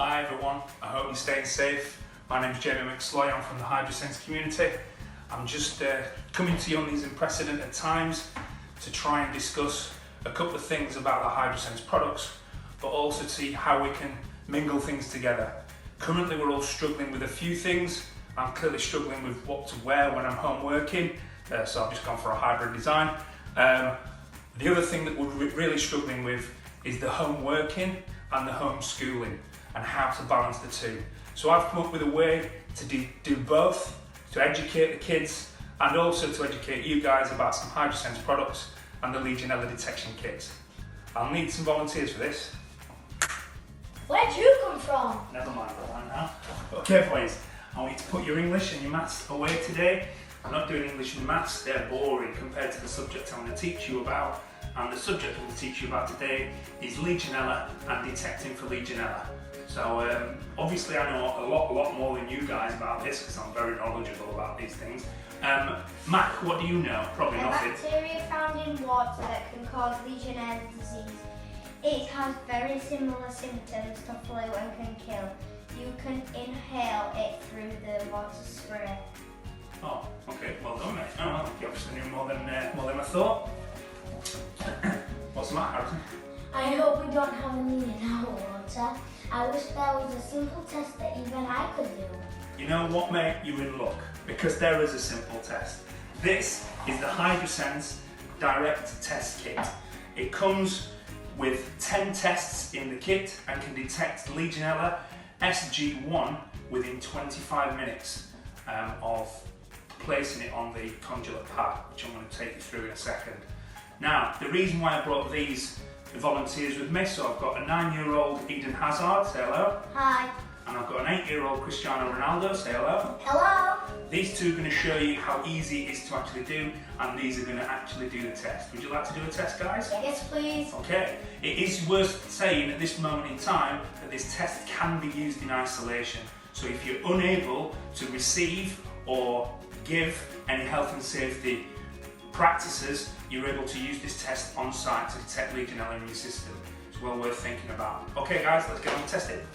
Hi everyone, I hope you're staying safe. My name's McSloy, I'm from the Hydrosense community. I'm just coming to you on these unprecedented times to try and discuss a couple of things about the Hydrosense products, but also to see how we can mingle things together. Currently we're all struggling with a few things. I'm clearly struggling with what to wear when I'm home working, so I've just gone for a hybrid design. The other thing that we're really struggling with is the home working and the home schooling and how to balance the two. So I've come up with a way to do both, to educate the kids and also to educate you guys about some Hydrosense products and the Legionella detection kits. I'll need some volunteers for this. Where'd you come from? Never mind that one now. Okay boys, I want you to put your English and your maths away today. I'm not doing English and maths, they're boring compared to the subject I'm going to teach you about. And the subject I'm going to teach you about today is Legionella and detecting for Legionella. So obviously I know a lot more than you guys about this because I'm very knowledgeable about these things. Mac, what do you know? Probably nothing. Bacteria found in water that can cause Legionnaires disease. It has very similar symptoms to flu and can kill. You can inhale it through the water spray. Oh, okay, well done mate. Oh, well, you obviously knew more than I thought. What's the matter, Harrison? I hope we don't have any in our water. I wish there was a simple test that even I could do. You know what mate, you're in luck, because there is a simple test. This is the Hydrosense Direct Test Kit. It comes with 10 tests in the kit and can detect Legionella SG1 within 25 minutes of placing it on the conjugate pad, which I'm going to take you through in a second. Now, the reason why I brought these volunteers with me, so I've got a 9-year-old Eden Hazard, say hello. Hi. And I've got an 8-year-old Cristiano Ronaldo, say hello. Hello. These two are going to show you how easy it is to actually do, and these are going to actually do the test. Would you like to do a test, guys? Yes, please. Okay. It is worth saying at this moment in time that this test can be used in isolation. So if you're unable to receive or give any health and safety practices, you're able to use this test on site to detect Legionella in your system. It's well worth thinking about. Okay guys, let's get on and test it.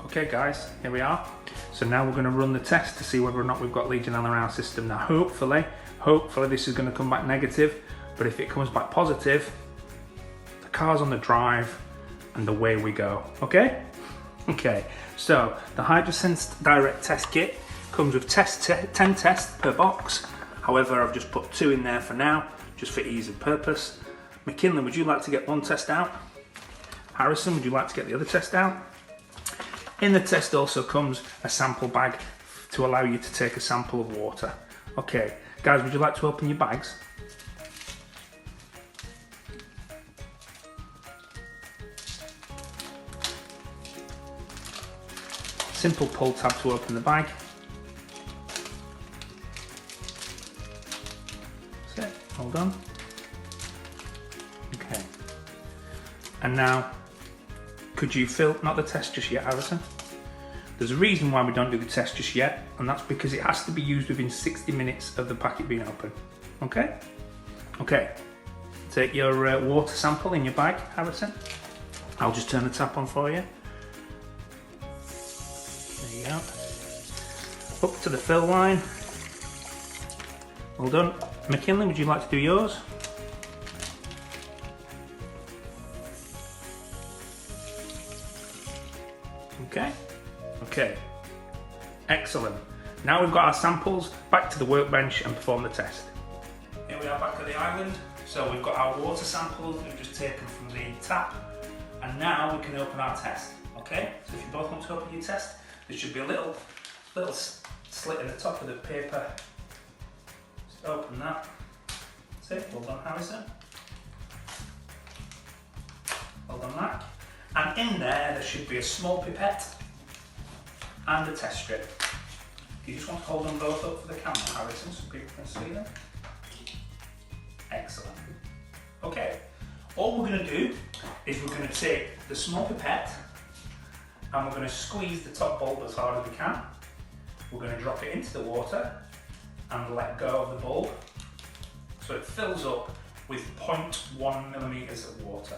Okay guys, here we are. So now we're going to run the test to see whether or not we've got Legionella in our system. Now hopefully this is going to come back negative, but if it comes back positive, the car's on the drive and away we go. Okay? Okay, so the Hydrosense Direct Test Kit comes with 10 tests per box. However, I've just put 2 in there for now, just for ease of purpose. McKinley, would you like to get one test out? Harrison, would you like to get the other test out? In the test also comes a sample bag to allow you to take a sample of water. Okay, guys, would you like to open your bags? Simple pull tab to open the bag. That's it, all done. Okay. And now, could you fill, not the test just yet, Harrison. There's a reason why we don't do the test just yet, and that's because it has to be used within 60 minutes of the packet being open. Okay? Okay. Take your water sample in your bag, Harrison. I'll just turn the tap on for you. There you go. Up to the fill line. Well done. McKinley, would you like to do yours? Okay. Okay. Excellent. Now we've got our samples, back to the workbench and perform the test. Here we are back at the island. So we've got our water samples we've just taken from the tap, and now we can open our test. Okay? So if you both want to open your test, there should be a little slit in the top of the paper. Just open that. That's it. Well done, Harrison. Well done, Mac. And in there should be a small pipette and a test strip. You just want to hold them both up for the camera, Harrison, so people can see them. Excellent. Okay, all we're going to do is we're going to take the small pipette and we're going to squeeze the top bulb as hard as we can. We're going to drop it into the water and let go of the bulb so it fills up with 0.1 millilitres of water.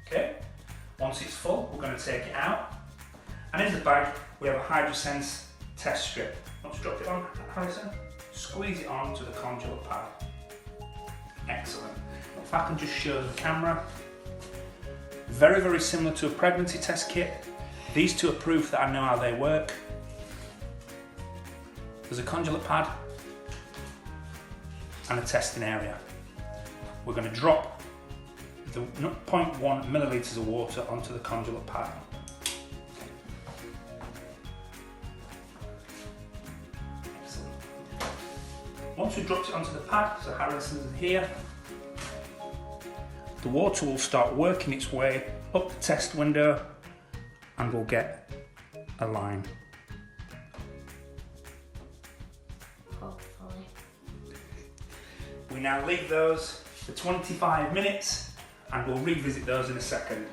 Okay? Once it's full, we're going to take it out. And in the bag, we have a Hydrosense test strip. Let's drop it on, Harrison. Squeeze it onto the conduit pad. Excellent. If I can just show the camera. Very, very similar to a pregnancy test kit. These two are proof that I know how they work. There's a conduit pad and a testing area. We're going to drop the 0.1 millilitres of water onto the conduit pad. Excellent. Once we've dropped it onto the pad, so Harrison's here, the water will start working its way up the test window and we'll get a line. Hopefully. We now leave those for 25 minutes and we'll revisit those in a second.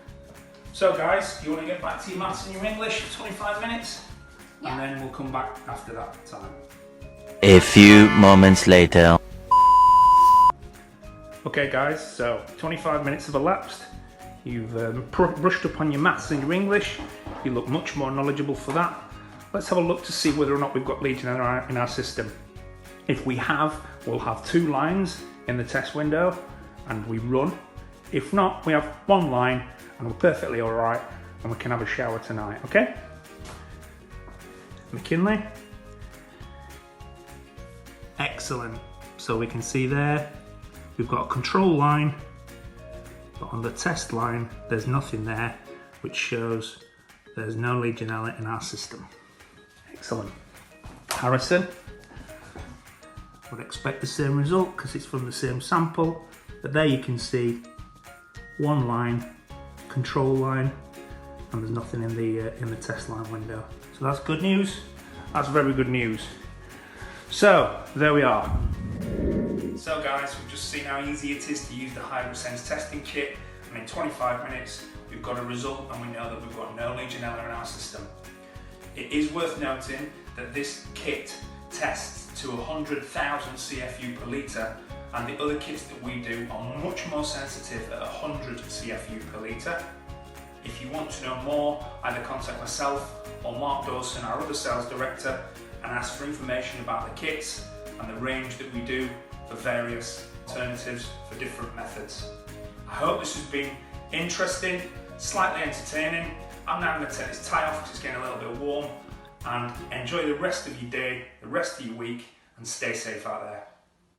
So guys, you want to get back to your maths and your English for 25 minutes? Yeah. And then we'll come back after that time. A few moments later. Okay guys, so 25 minutes have elapsed. You've brushed up on your maths and your English. You look much more knowledgeable for that. Let's have a look to see whether or not we've got Legionella in our system. If we have, we'll have 2 lines in the test window and we run. If not, we have 1 line and we're perfectly all right and we can have a shower tonight, okay? McKinley. Excellent. So we can see there, we've got a control line, but on the test line, there's nothing there, which shows there's no Legionella in our system. Excellent. Harrison, would expect the same result because it's from the same sample, but there you can see 1 line, control line, and there's nothing in the test line window. So that's good news. That's very good news. So there we are. So guys, we've just seen how easy it is to use the Hydrosense testing kit, and in 25 minutes we've got a result and we know that we've got no Legionella in our system. It is worth noting that this kit tests to 100,000 CFU per litre, and the other kits that we do are much more sensitive at 100 CFU per litre. If you want to know more, either contact myself or Mark Dawson, our other sales director, and ask for information about the kits and the range that we do for various alternatives for different methods. I hope this has been interesting, slightly entertaining. I'm now going to take this tie off because it's getting a little bit warm, and enjoy the rest of your day, the rest of your week, and stay safe out there.